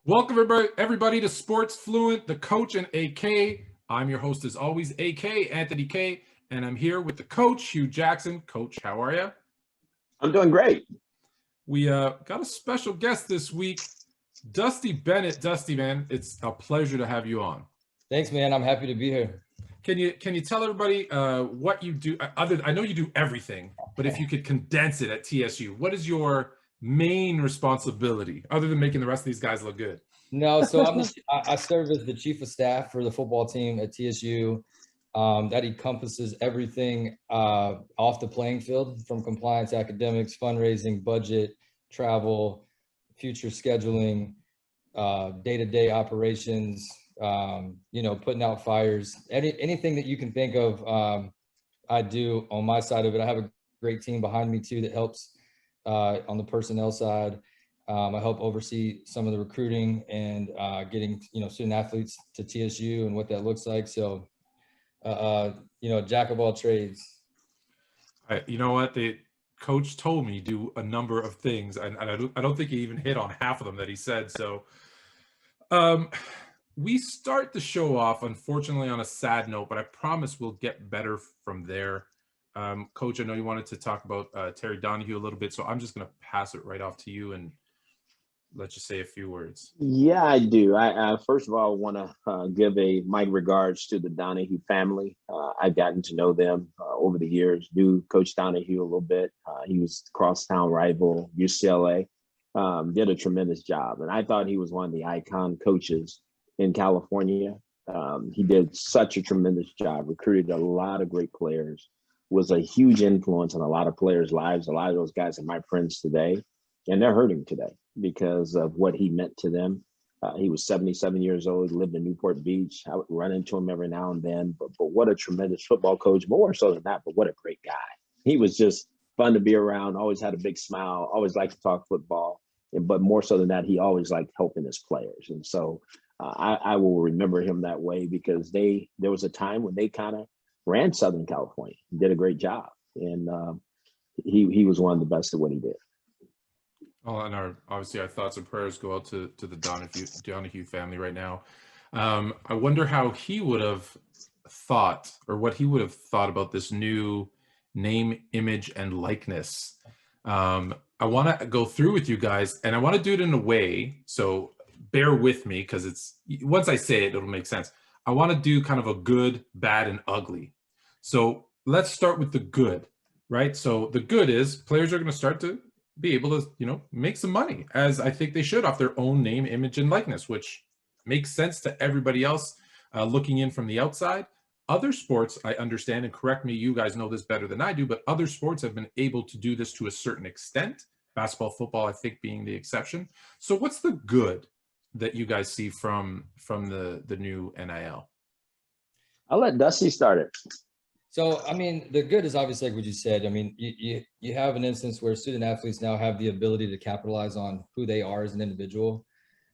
Welcome everybody to Sports Fluent, the coach and AK. I'm your host as always, AK Anthony K, and I'm here with the coach, Hugh Jackson. Coach, how are you? I'm doing great. We got a special guest this week, Dusty Bennett. Dusty, man, it's a pleasure to have you on. Thanks, man. I'm happy to be here. Can you tell everybody what you do? I know you do everything, but if you could condense it at TSU, what is your main responsibility other than making the rest of these guys look good? No, so I serve as the chief of staff for the football team at TSU. That encompasses everything off the playing field, from compliance, academics, fundraising, budget, travel, future scheduling, day-to-day operations, putting out fires, anything that you can think of. I do on my side of it. I have a great team behind me too that helps on the personnel side. I help oversee some of the recruiting and getting, student athletes to TSU and what that looks like. So, jack of all trades. You know what? The coach told me do a number of things, and I don't think he even hit on half of them that he said. So, we start the show off, unfortunately, on a sad note, but I promise we'll get better from there. Coach, I know you wanted to talk about Terry Donahue a little bit, so I'm just going to pass it right off to you and let you say a few words. Yeah, I do. I first of all want to give my regards to the Donahue family. I've gotten to know them over the years. Knew Coach Donahue a little bit. He was crosstown rival UCLA. Did a tremendous job, and I thought he was one of the icon coaches in California. He did such a tremendous job. Recruited a lot of great players. Was a huge influence on a lot of players' lives. A lot of those guys are my friends today, and they're hurting today because of what he meant to them. He was 77 years old, lived in Newport Beach. I would run into him every now and then, but what a tremendous football coach, more so than that, but what a great guy. He was just fun to be around, always had a big smile, always liked to talk football, but more so than that, he always liked helping his players. And so I will remember him that way because there was a time when they kind of ran Southern California, did a great job. And he was one of the best at what he did. Oh, and obviously our thoughts and prayers go out to the Donahue family right now. I wonder how he would have thought, or what he would have thought about this new name, image, and likeness. I want to go through with you guys, and I want to do it in a way, so bear with me, because once I say it, it'll make sense. I want to do kind of a good, bad, and ugly. So let's start with the good, right? So the good is players are going to start to be able to, make some money, as I think they should, off their own name, image, and likeness, which makes sense to everybody else looking in from the outside. Other sports, I understand, and correct me, you guys know this better than I do, but other sports have been able to do this to a certain extent. Basketball, football, I think, being the exception. So what's the good that you guys see from the new NIL? I'll let Dusty start it. So, the good is obviously like what you said. You have an instance where student athletes now have the ability to capitalize on who they are as an individual.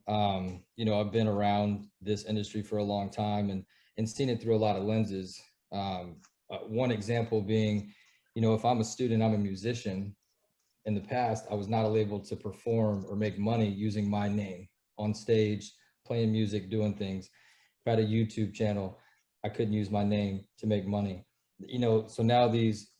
I've been around this industry for a long time and seen it through a lot of lenses. One example being, if I'm a student, I'm a musician. In the past, I was not able to perform or make money using my name on stage, playing music, doing things. If I had a YouTube channel, I couldn't use my name to make money. So now these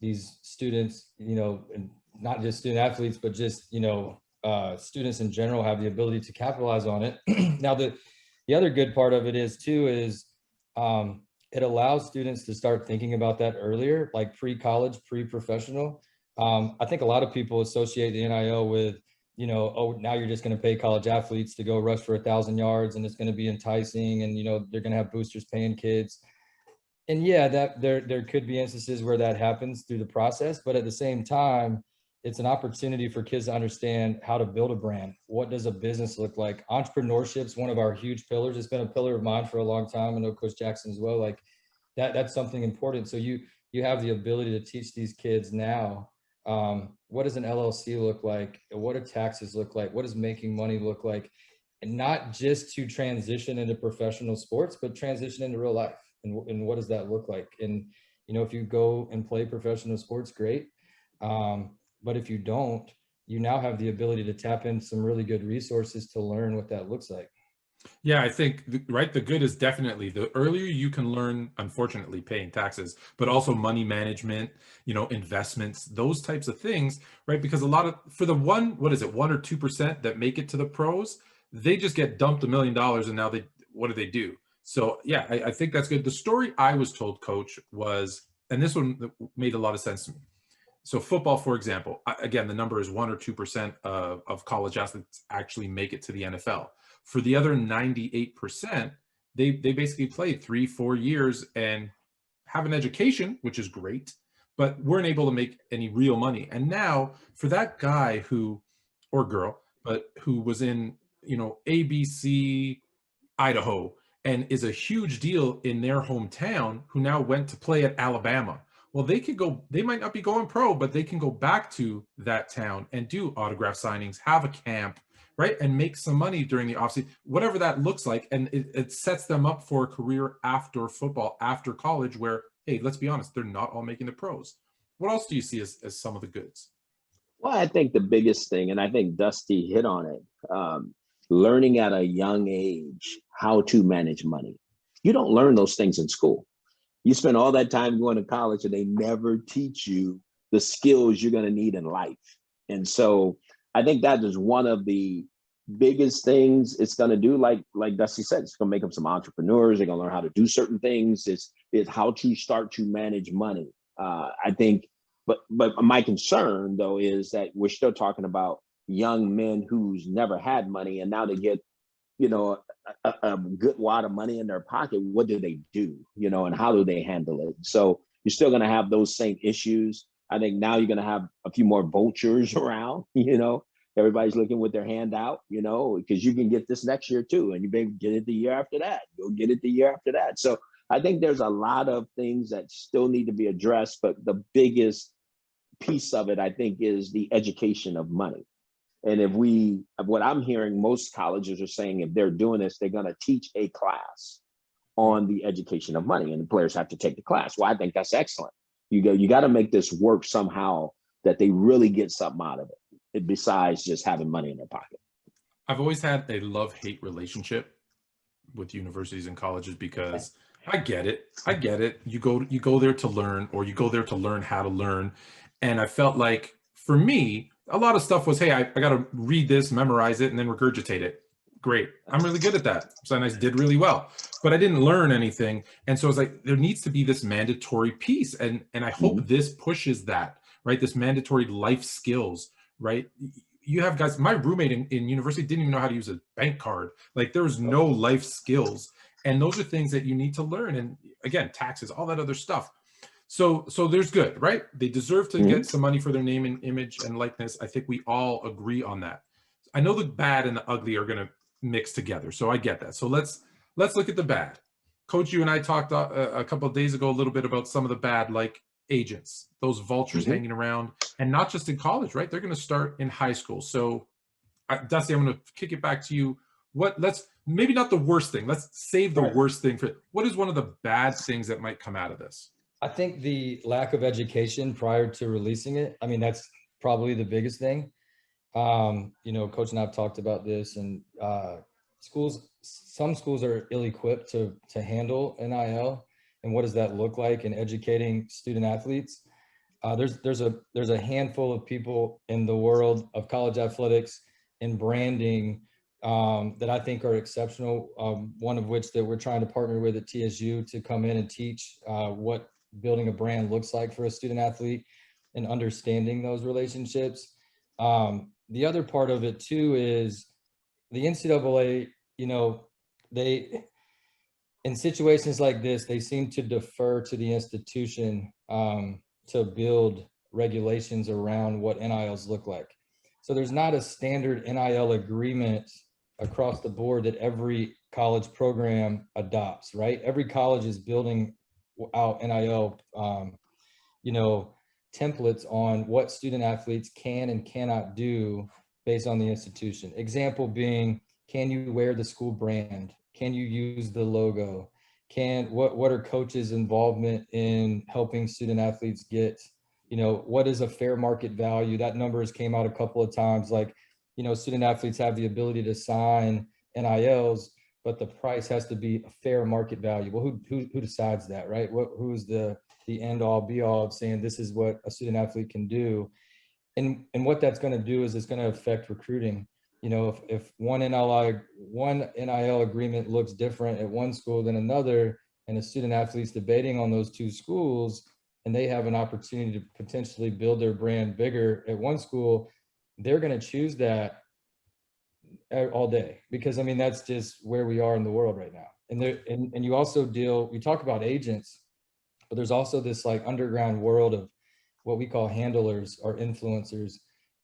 students, and not just student athletes, but just, students in general have the ability to capitalize on it. Now, the other good part of it is it allows students to start thinking about that earlier, like pre-college, pre-professional. I think a lot of people associate the NIL with, now you're just going to pay college athletes to go rush for 1,000 yards and it's going to be enticing, and, they're going to have boosters paying kids. And yeah, that there could be instances where that happens through the process, but at the same time, it's an opportunity for kids to understand how to build a brand. What does a business look like? Entrepreneurship is one of our huge pillars. It's been a pillar of mine for a long time. I know Coach Jackson as well. Like that's something important. So you have the ability to teach these kids now, what does an LLC look like? What do taxes look like? What does making money look like? And not just to transition into professional sports, but transition into real life. And what does that look like? And, if you go and play professional sports, great. But if you don't, you now have the ability to tap into some really good resources to learn what that looks like. Yeah, I think right. The good is definitely the earlier you can learn, unfortunately, paying taxes, but also money management, investments, those types of things, right? Because a lot of for the what is it, 1 or 2% that make it to the pros, they just get dumped $1 million, and now what do? So yeah, I think that's good. The story I was told, Coach, was, and this one made a lot of sense to me. So football, for example, again, the number is 1 or 2% of college athletes actually make it to the NFL. For the other 98%, they basically play 3-4 years and have an education, which is great, but weren't able to make any real money. And now for that guy or girl, but who was in, ABC, Idaho, and is a huge deal in their hometown, who now went to play at Alabama. Well, they might not be going pro, but they can go back to that town and do autograph signings, have a camp, right? And make some money during the offseason, whatever that looks like. And it sets them up for a career after football, after college, where, hey, let's be honest, they're not all making the pros. What else do you see as some of the goods? Well, I think the biggest thing, and I think Dusty hit on it, learning at a young age how to manage money. You don't learn those things in school. You spend all that time going to college and they never teach you the skills you're going to need in life. And so I think that is one of the biggest things it's going to do. Like Dusty said, it's going to make them some entrepreneurs. They're going to learn how to do certain things. Is how to start to manage money. I think, but my concern though is that we're still talking about young men who's never had money, and now they get, a good wad of money in their pocket. What do they do, and how do they handle it? So you're still going to have those same issues. I think now you're going to have a few more vultures around, everybody's looking with their hand out, because you can get this next year too. And you may get it the year after that. You'll get it the year after that. So I think there's a lot of things that still need to be addressed, but the biggest piece of it, I think, is the education of money. And what I'm hearing, most colleges are saying, if they're doing this, they're going to teach a class on the education of money, and the players have to take the class. Well, I think that's excellent. You got to make this work somehow that they really get something out of it besides just having money in their pocket. I've always had a love-hate relationship with universities and colleges, because I get it. You go there to learn, or you go there to learn how to learn. And I felt like, for me, a lot of stuff was, hey, I got to read this, memorize it, and then regurgitate it. Great. I'm really good at that. So I did really well, but I didn't learn anything. And so it's like, there needs to be this mandatory piece. And I hope this pushes that, right? This mandatory life skills, right? You have guys, my roommate in university didn't even know how to use a bank card. Like, there was no life skills. And those are things that you need to learn. And again, taxes, all that other stuff. So there's good, right? They deserve to get some money for their name and image and likeness. I think we all agree on that. I know the bad and the ugly are going to mix together, so I get that. So let's look at the bad. Coach, you and I talked a couple of days ago a little bit about some of the bad, like agents, those vultures hanging around, and not just in college, right? They're going to start in high school. So, Dusty, I'm going to kick it back to you. Let's maybe not the worst thing. Let's save the worst thing for what is one of the bad things that might come out of this? I think the lack of education prior to releasing it. I mean, that's probably the biggest thing. Coach and I've talked about this, and some schools are ill-equipped to handle NIL, and what does that look like in educating student athletes. There's a handful of people in the world of college athletics and branding that I think are exceptional. One of which that we're trying to partner with at TSU to come in and teach what building a brand looks like for a student athlete and understanding those relationships. The other part of it too is the NCAA, they, in situations like this, they seem to defer to the institution to build regulations around what NILs look like. So there's not a standard NIL agreement across the board that every college program adopts, right? Every college is building out NIL, templates on what student athletes can and cannot do based on the institution. Example being, can you wear the school brand? Can you use the logo? What are coaches' involvement in helping student athletes get, what is a fair market value? That number has came out a couple of times. Like, student athletes have the ability to sign NILs, but the price has to be a fair market value. Well, who decides that, right? Who's the end all be all of saying this is what a student athlete can do? And what that's going to do is it's going to affect recruiting. You know, if one NIL agreement looks different at one school than another, and a student athlete's debating on those two schools, and they have an opportunity to potentially build their brand bigger at one school, they're going to choose that all day, because I mean, that's just where we are in the world right now. And you also we talk about agents, but there's also this like underground world of what we call handlers or influencers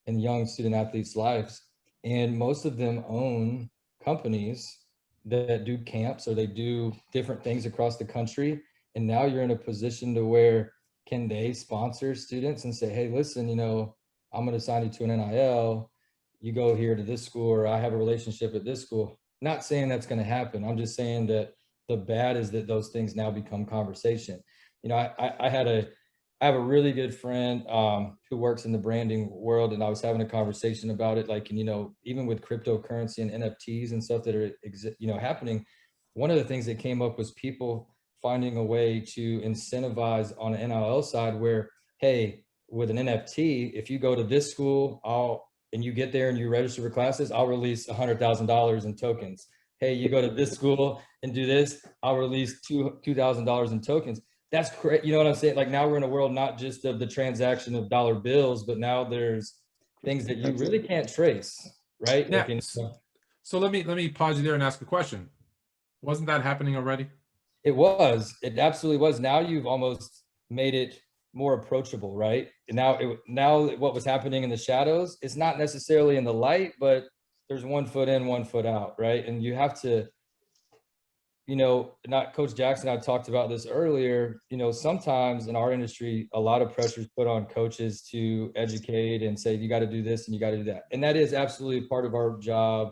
in young student athletes' lives. And most of them own companies that do camps, or they do different things across the country. And now you're in a position to where can they sponsor students and say, hey, listen, you know, I'm going to sign you to an NIL. You go here to this school, or I have a relationship at this school. Not saying that's going to happen. I'm just saying that the bad is that those things now become conversation. You know, I have a really good friend who works in the branding world, and I was having a conversation about it. Like, and, you know, even with cryptocurrency and NFTs and stuff that are, you know, happening, one of the things that came up was people finding a way to incentivize on an NIL side where, hey, with an NFT, if you go to this school, and you get there and you register for classes, I'll release $100,000 in tokens. Hey, you go to this school and do this, I'll release $2,000 in tokens. That's great. You know what I'm saying? Like, now we're in a world not just of the transaction of dollar bills, but now there's things that you really can't trace, right? Yeah. Like So let me pause you there and ask a question. Wasn't that happening already? It absolutely was. Now you've almost made it more approachable, right? And now what was happening in the shadows, it's not necessarily in the light, but there's 1 foot in, 1 foot out, right? And you have to, you know, not Coach Jackson, I talked about this earlier, you know, sometimes in our industry, a lot of pressure is put on coaches to educate and say, you got to do this and you got to do that. And that is absolutely part of our job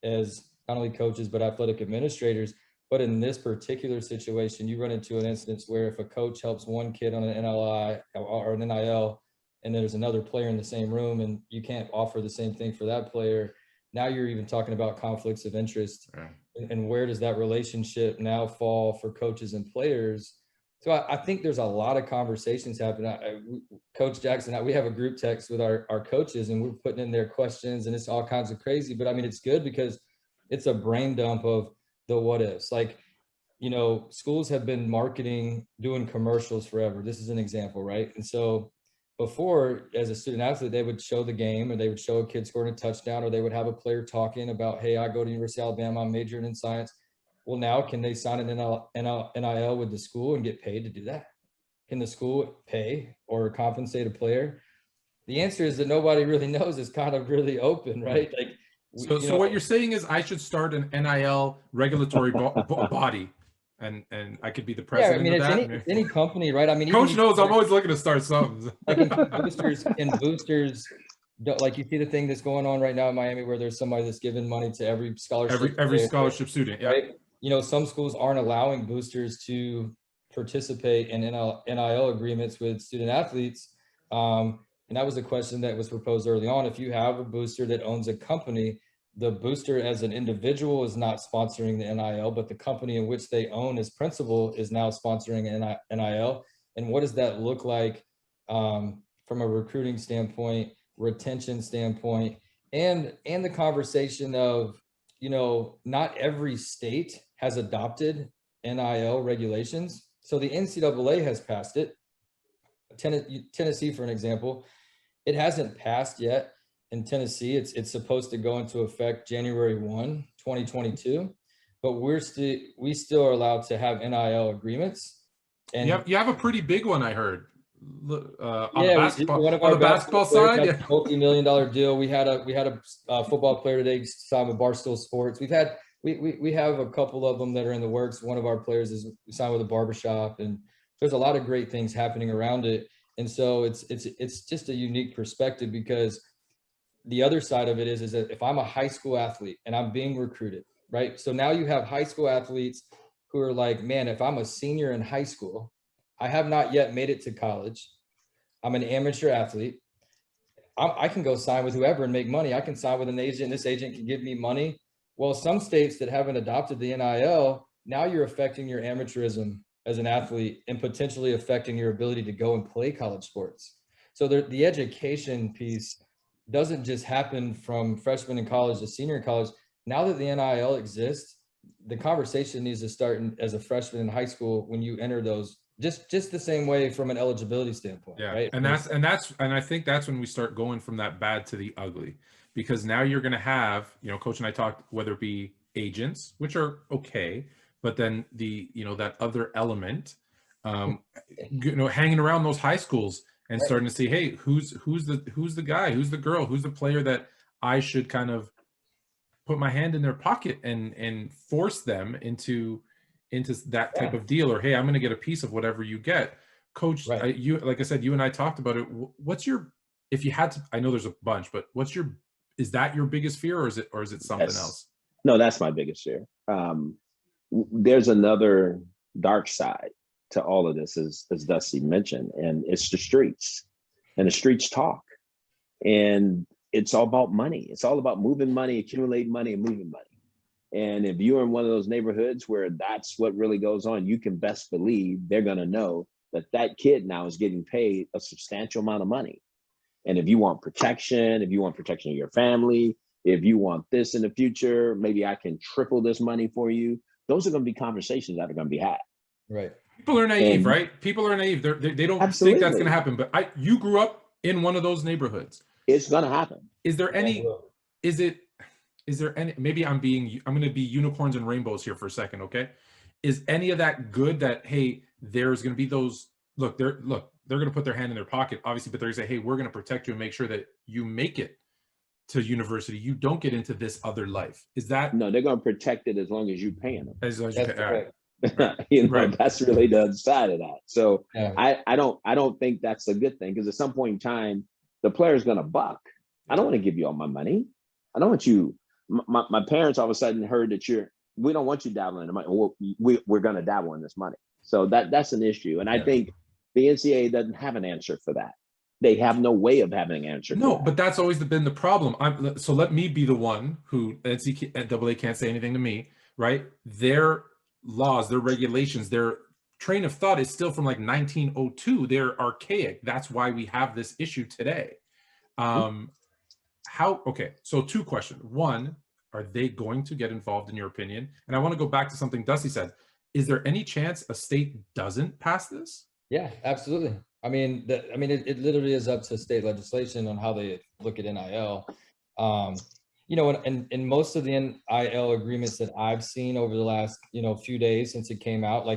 as not only coaches, but athletic administrators. But in this particular situation, you run into an instance where if a coach helps one kid on an NLI or an NIL, and there's another player in the same room and you can't offer the same thing for that player, now you're even talking about conflicts of interest. Right. And where does that relationship now fall for coaches and players? So I think there's a lot of conversations happening. Coach Jackson, we have a group text with our coaches, and we're putting in their questions, and it's all kinds of crazy. But I mean, it's good because it's a brain dump of the what ifs. Like, you know, schools have been marketing, doing commercials forever. This is an example, right? And so before, as a student athlete, they would show the game, or they would show a kid scoring a touchdown, or they would have a player talking about, hey, I go to University of Alabama, I'm majoring in science. Well, now can they sign an NIL with the school and get paid to do that? Can the school pay or compensate a player? The answer is that nobody really knows. It's kind of really open, right? Like, so what you're saying is I should start an NIL regulatory body, and I could be the president. Yeah, I mean, of that. any company, right? I mean, Coach knows I'm always looking to start something. Like in boosters, like you see the thing that's going on right now in Miami, where there's somebody that's giving money to every scholarship, every scholarship student, yeah. Right? You know, some schools aren't allowing boosters to participate in NIL agreements with student athletes. And that was a question that was proposed early on. If you have a booster that owns a company, the booster as an individual is not sponsoring the NIL, but the company in which they own as principal is now sponsoring NIL. And what does that look like from a recruiting standpoint, retention standpoint, and the conversation of, you know, not every state has adopted NIL regulations. So the NCAA has passed it. Tennessee, for an example, it hasn't passed yet. In Tennessee, it's supposed to go into effect January 1, 2022, but we still are allowed to have NIL agreemats. And you have a pretty big one, I heard. On the basketball side, yeah, multi-million-dollar deal. We had a football player today signed with Barstool Sports. We have a couple of them that are in the works. One of our players is signed with a barbershop, and there's a lot of great things happening around it. And so it's just a unique perspective, because the other side of it is that if I'm a high school athlete and I'm being recruited, right? So now you have high school athletes who are like, man, if I'm a senior in high school, I have not yet made it to college, I'm an amateur athlete, I can go sign with whoever and make money. I can sign with an agent. This agent can give me money Well, some states that haven't adopted the NIL, now you're affecting your amateurism as an athlete and potentially affecting your ability to go and play college sports. So the education piece doesn't just happen from freshman in college to senior in college. Now that the NIL exists, the conversation needs to start as a freshman in high school when you enter those, just the same way from an eligibility standpoint, Yeah. right? And I think that's when we start going from that bad to the ugly, because now you're going to have, Coach and I talked, whether it be agents, which are okay, but then that other element, hanging around those high schools and starting to see, hey, who's the guy, who's the girl, who's the player that I should kind of put my hand in their pocket and force them into that type of deal, or hey, I'm going to get a piece of whatever you get. Coach, you, like I said, you and I talked about it. What's your, if you had to, I know there's a bunch, but is that your biggest fear, or is it something else? No, that's my biggest fear. There's another dark side to all of this, as Dusty mentioned, and it's the streets, and the streets talk, and it's all about money. It's all about moving money, accumulating money, and moving money. And if you're in one of those neighborhoods where that's what really goes on, you can best believe they're going to know that kid now is getting paid a substantial amount of money. And if you want protection, of your family, if you want this in the future, maybe I can triple this money for you. Those are going to be conversations that are going to be had. Right. People are naive, right? People are naive. They don't think that's going to happen. But you grew up in one of those neighborhoods. It's going to happen. Is there any, maybe I'm going to be unicorns and rainbows here for a second. Okay. Is any of that good that, hey, there's going to be those, they're going to put their hand in their pocket, obviously, but they're going to say, hey, we're going to protect you and make sure that you make it to university. You don't get into this other life. Is that? No, they're going to protect it as long as you're paying them. As long as you pay. All right. That's really the other side of that. So I don't think that's a good thing, because at some point in time, the player's going to buck. I don't want to give you all my money. I don't want you. My parents all of a sudden heard that we don't want you dabbling in the money. We're going to dabble in this money. So that's an issue. And I think the NCAA doesn't have an answer for that. They have no way of having an answer. No, but that's always been the problem. So let me be the one who NCAA can't say anything to me, right? Their laws, their regulations, their train of thought is still from like 1902. They're archaic. That's why we have this issue today. So two questions. One, are they going to get involved in your opinion? And I want to go back to something Dusty said. Is there any chance a state doesn't pass this? Yeah, absolutely. I mean, it literally is up to state legislation on how they look at NIL. And most of the NIL agreements that I've seen over the last, few days since it came out,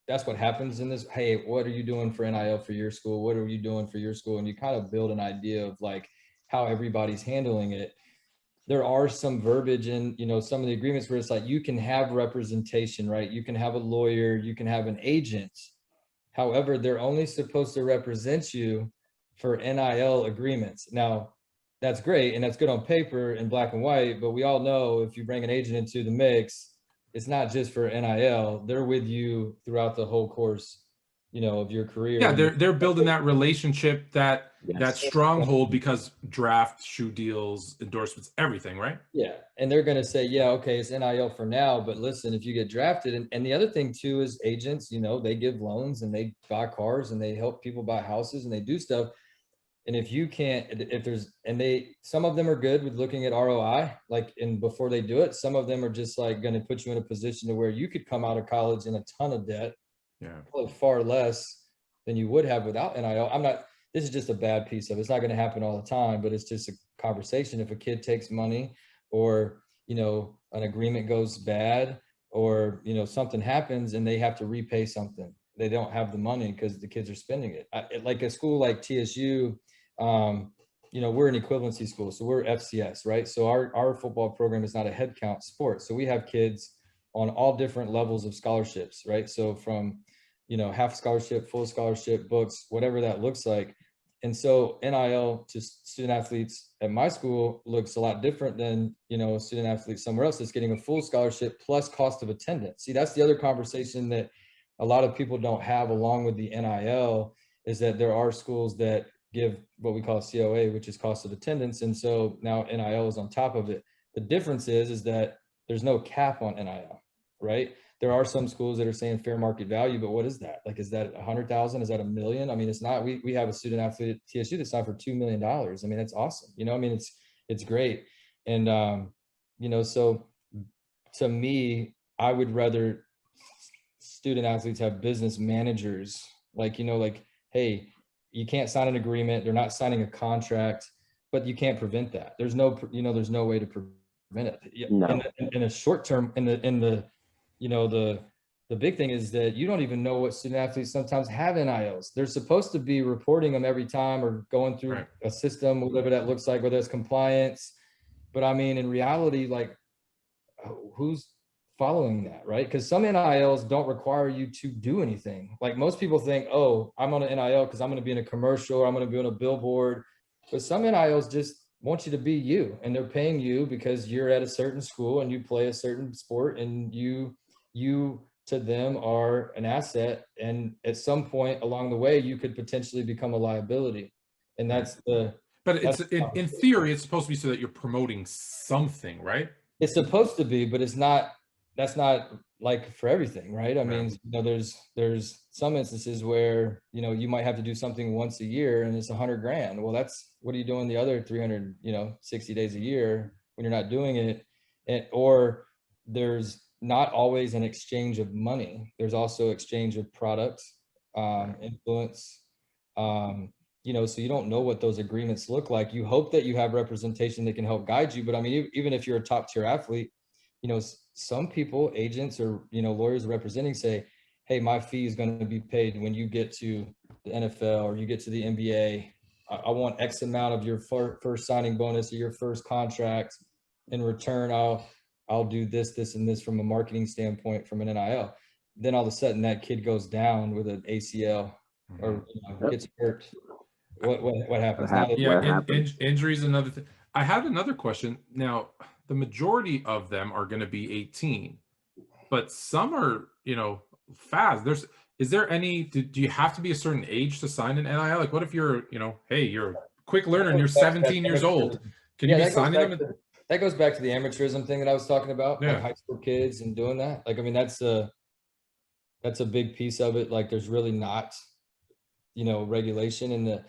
that's what happens in this. Hey, what are you doing for NIL for your school? What are you doing for your school? And you kind of build an idea of how everybody's handling it. There are some verbiage in, some of the agreements where it's like, you can have representation, right? You can have a lawyer, you can have an agent. However, they're only supposed to represent you for NIL agreements. Now, that's great, and that's good on paper in black and white, but we all know if you bring an agent into the mix, it's not just for NIL. They're with you throughout the whole course, of your career. Yeah, they're building that relationship, that stronghold, because draft, shoe deals, endorsements, everything, right? Yeah, and they're going to say, yeah, okay, it's NIL for now, but listen, if you get drafted, and the other thing too is agents, they give loans and they buy cars and they help people buy houses and they do stuff. And if you can't, some of them are good with looking at ROI, and before they do it, some of them are just going to put you in a position to where you could come out of college in a ton of debt. Yeah, probably far less than you would have without NIL. This is just a bad piece of it. It's not going to happen all the time, but it's just a conversation. If a kid takes money, or, an agreement goes bad, or, something happens and they have to repay something, they don't have the money because the kids are spending it. Like a school like TSU, we're an equivalency school, so we're FCS, right? So our football program is not a head count sport. So we have kids on all different levels of scholarships, right? So from, half scholarship, full scholarship, books, whatever that looks like. And so NIL to student athletes at my school looks a lot different than, a student athlete somewhere else that's getting a full scholarship plus cost of attendance. See, that's the other conversation that a lot of people don't have along with the NIL, is that there are schools that give what we call COA, which is cost of attendance. And so now NIL is on top of it. The difference is that there's no cap on NIL, right? There are some schools that are saying fair market value, but what is that? Like, is that 100,000? Is that $1 million? I mean, it's not. We have a student athlete at TSU that's signed for $2 million. I mean, that's awesome. You know, I mean, it's great. And you know, so to me, I would rather student athletes have business managers, like, you know, like, hey, you can't sign an agreement. They're not signing a contract, but you can't prevent that. There's no, you know, there's no way to prevent it. No. In a short term, in the, you know, the big thing is that you don't even know what student athletes sometimes have NILs. They're supposed to be reporting them every time or going through Right. a system, whatever that looks like, whether it's compliance. But I mean, in reality, like, who's following that, right? Because some NILs don't require you to do anything. Like, most people think, oh, I'm on an NIL because I'm going to be in a commercial or I'm going to be on a billboard. But some NILs just want you to be you, and they're paying you because you're at a certain school and you play a certain sport, and you to them are an asset. And at some point along the way, you could potentially become a liability. And that's the, But it's in theory, it's supposed to be so that you're promoting something, right? it's supposed to be, but it's not. That's not like for everything, right? I mean, you know, there's some instances where, you know, you might have to do something once a year and it's $100,000. Well, that's, what are you doing the other 360 days a year when you're not doing it? And or there's not always an exchange of money. There's also exchange of products, influence. You know, so you don't know what those agreements look like. You hope that you have representation that can help guide you. But I mean, even if you're a top tier athlete, you know, some people, agents or, you know, lawyers representing say, hey, my fee is going to be paid when you get to the NFL or you get to the NBA. I want X amount of your first signing bonus or your first contract. In return, I'll do this, and this from a marketing standpoint from an NIL. Then all of a sudden that kid goes down with an ACL or, you know, gets hurt. What happens? Yeah, injuries, another thing. I have another question. Now, the majority of them are going to be 18, but some are, you know, fast. Is there any, do you have to be a certain age to sign an NIL? Like, what if you're, you know, hey, you're a quick learner and you're 17 years old? Can you be signing them? That goes back to the amateurism thing that I was talking about, Yeah. like high school kids and doing that. Like, I mean, that's a big piece of it. Like, there's really not, you know, regulation, and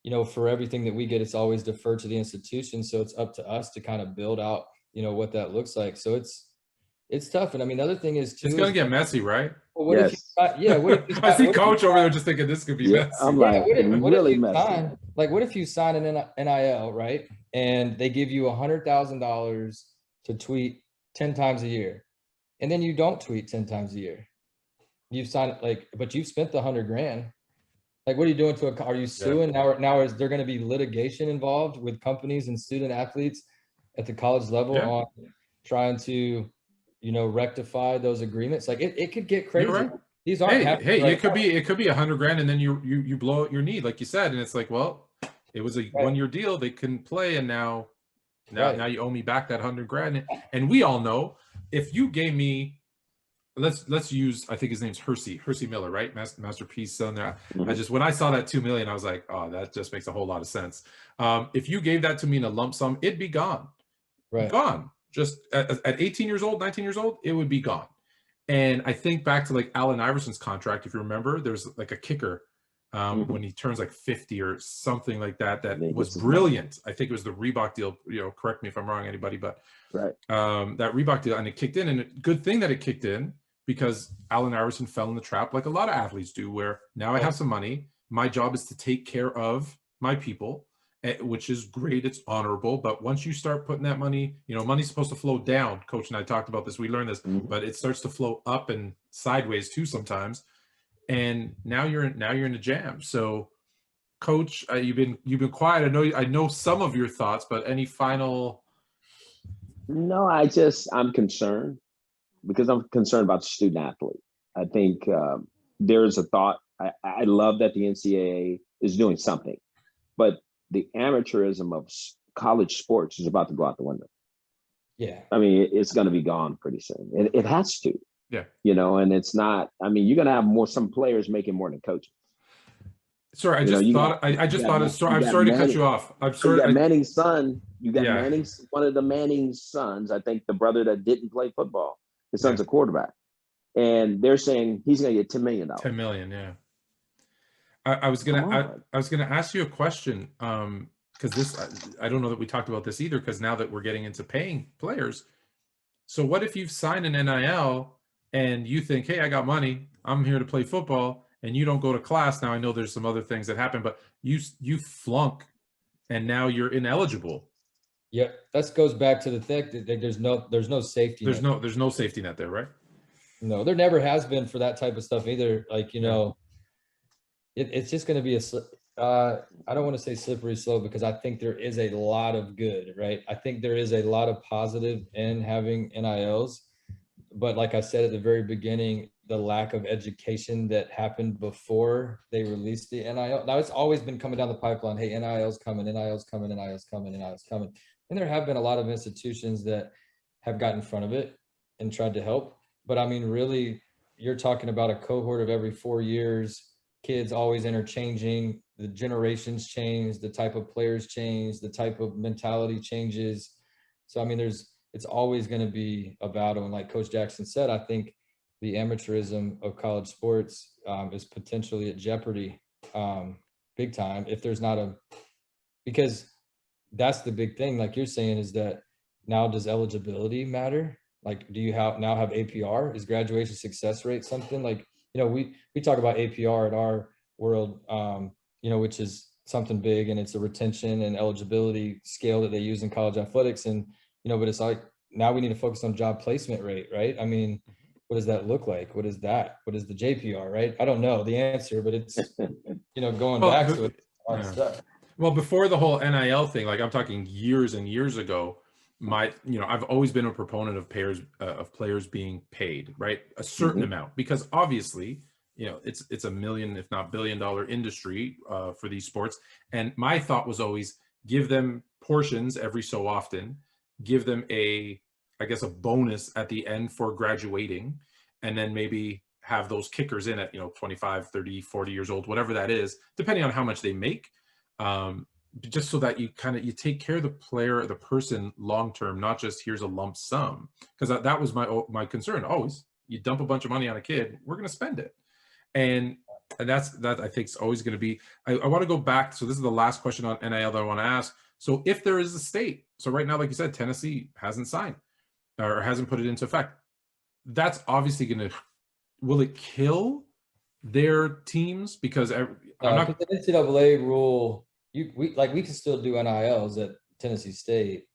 you know, for everything that we get, it's always deferred to the institution. So it's up to us to kind of build out, you know, what that looks like. So it's tough. And I mean, the other thing is too, it's going to get messy, right? Well, what if you, I see coach over there just thinking this could be messy. I'm like, what really if you messy. what if you sign an NIL, right? And they give you $100,000 to tweet 10 times a year, and then you don't tweet 10 times a year. You've signed, like, but you've spent the $100,000. Like, what are you doing to are you suing? Now is there going to be litigation involved with companies and student athletes at the college level on trying to, you know, rectify those agreements? Like, it could get crazy. Right. These aren't it could be $100,000 and then you blow out your knee, like you said, and it's like, well, it was a 1-year deal. They couldn't play, and now you owe me back that $100,000. And we all know, if you gave me, let's use, I think his name's Hersey Miller, right? Masterpiece son there. Mm-hmm. When I saw that 2 million, I was like, oh, that just makes a whole lot of sense. If you gave that to me in a lump sum, it'd be gone. Gone. Just at 18 years old, 19 years old, it would be gone. And I think back to like Allen Iverson's contract, if you remember, there's like a kicker when he turns like 50 or something like that was brilliant. I think it was the Reebok deal, you know, correct me if I'm wrong, anybody, but right. That Reebok deal, and it kicked in, and a good thing that it kicked in, because Allen Iverson fell in the trap like a lot of athletes do, where now I have some money. My job is to take care of my people, which is great. It's honorable. But once you start putting that money, you know, money's supposed to flow down. Coach and I talked about this. We learned this, but it starts to flow up and sideways too sometimes. And now you're in a jam. So, Coach, you've been quiet. I know some of your thoughts, but any final? No, I'm concerned, because I'm concerned about the student athlete. I think there's a thought. I love that the NCAA is doing something, but the amateurism of college sports is about to go out the window. Yeah. I mean, it's going to be gone pretty soon. It has to. Yeah. You know, and it's not, I mean, you're going to have some players making more than coaches. Sorry, I You know, just you got thought I just you got thought Ma- it's. you I'm got sorry to cut Manning. you off. I'm You sorry. got Manning's son. You got Yeah, Manning's one of the Manning's sons. I think the brother that didn't play football. His yeah, son's a quarterback, and they're saying he's going to get $10 million. 10 million. Yeah. I was Come gonna on. I was gonna ask you a question because this I don't know that we talked about this either because now that we're getting into paying players, so what if you've signed an NIL and you think, hey, I got money, I'm here to play football, and you don't go to class. Now I know there's some other things that happen, but you flunk and now you're ineligible. Yeah, that goes back to the fact that there's no safety net. There's no safety net there, right? No, there never has been for that type of stuff either. Like, you Yeah. know, it's just going to be I don't want to say slippery slope because I think there is a lot of good, right? I think there is a lot of positive in having NILs, but like I said at the very beginning, the lack of education that happened before they released the NIL. Now it's always been coming down the pipeline. Hey, NIL's coming, NIL's coming, NIL's coming, NIL's coming. And there have been a lot of institutions that have got in front of it and tried to help. But I mean, really, you're talking about a cohort of every 4 years, kids always interchanging, the generations change, the type of players change, the type of mentality changes. So, I mean, it's always going to be a battle. And like Coach Jackson said, I think the amateurism of college sports is potentially at jeopardy big time if there's not because that's the big thing, like you're saying, is that now does eligibility matter? Like, do you now have APR? Is graduation success rate something like, you know, we talk about APR in our world, you know, which is something big, and it's a retention and eligibility scale that they use in college athletics. And, you know, but it's like, now we need to focus on job placement rate, right? I mean, what does that look like? What is that? What is the JPR, right? I don't know the answer, but it's, you know, going back to it, hard yeah. stuff. Well, before the whole NIL thing, like I'm talking years and years ago, I've always been a proponent of players being paid, right? A certain amount, because obviously, it's a million, if not $1 billion industry for these sports. And my thought was always give them portions every so often, give them I guess a bonus at the end for graduating, and then maybe have those kickers in at, 25, 30, 40 years old, whatever that is, depending on how much they make. Just so that you take care of the player, the person long term, not just here's a lump sum. Because that was my concern always. You dump a bunch of money on a kid, we're going to spend it, and that I think is always going to be. I want to go back. So this is the last question on NIL that I want to ask. So if there is a state, so right now, like you said, Tennessee hasn't signed or hasn't put it into effect. That's obviously going to. Will it kill their teams? Because I'm not. The NCAA rule, we can still do NILs at Tennessee State,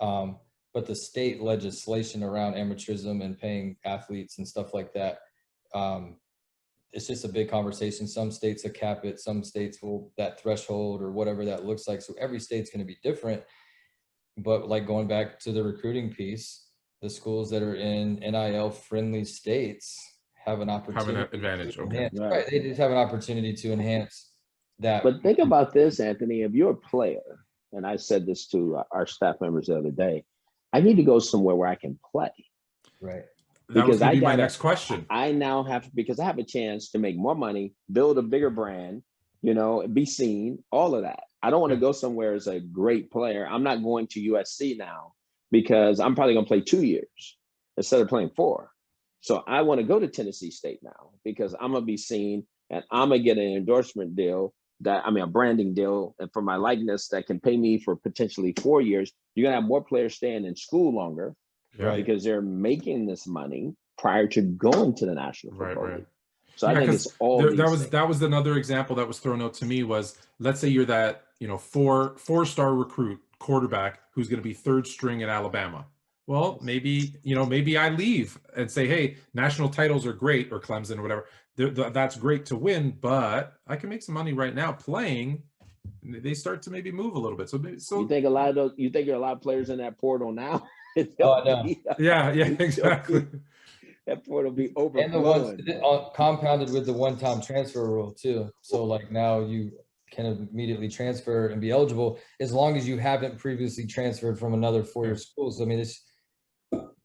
but the state legislation around amateurism and paying athletes and stuff like that, it's just a big conversation. Some states will cap it, some states will that threshold or whatever that looks like. So every state's going to be different. But like going back to the recruiting piece, the schools that are in NIL friendly states have an opportunity. Have an advantage. Okay. Right. They just have an opportunity to enhance that. But think about this, Anthony. If you're a player, and I said this to our staff members the other day, I need to go somewhere where I can play. Right. That was going to be my next question. I now have, because I have a chance to make more money, build a bigger brand, be seen, all of that. I don't want to go somewhere as a great player. I'm not going to USC now because I'm probably going to play 2 years instead of playing 4. So I want to go to Tennessee State now because I'm going to be seen and I'm going to get an endorsement deal a branding deal for my likeness that can pay me for potentially 4 years. You're going to have more players staying in school longer because they're making this money prior to going to the National Football League. So I think it's all that was another example that was thrown out to me was, let's say you're that, four-star recruit quarterback who's going to be third string in Alabama. Well, maybe I leave and say, hey, national titles are great, or Clemson or whatever. That's great to win, but I can make some money right now playing. They start to maybe move a little bit. So you think there are a lot of players in that portal now? No. Yeah, exactly. That portal will be overflowing. And the ones compounded with the one-time transfer rule too. So like now you can immediately transfer and be eligible as long as you haven't previously transferred from another 4-year school. So I mean,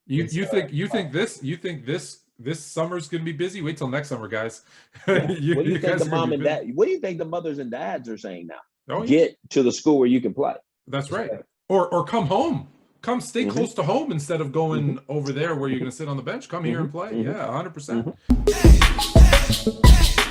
you think this this summer's going to be busy. Wait till next summer, guys. Yeah. What do you think guys the are gonna mom be and busy. dad? What do you think the mothers and dads are saying now? Oh, yeah. Get to the school where you can play. That's right. Or come home. Come stay Mhm. close to home instead of going over there where you're going to sit on the bench. Come here and play. Mhm. Yeah, 100%. Mhm.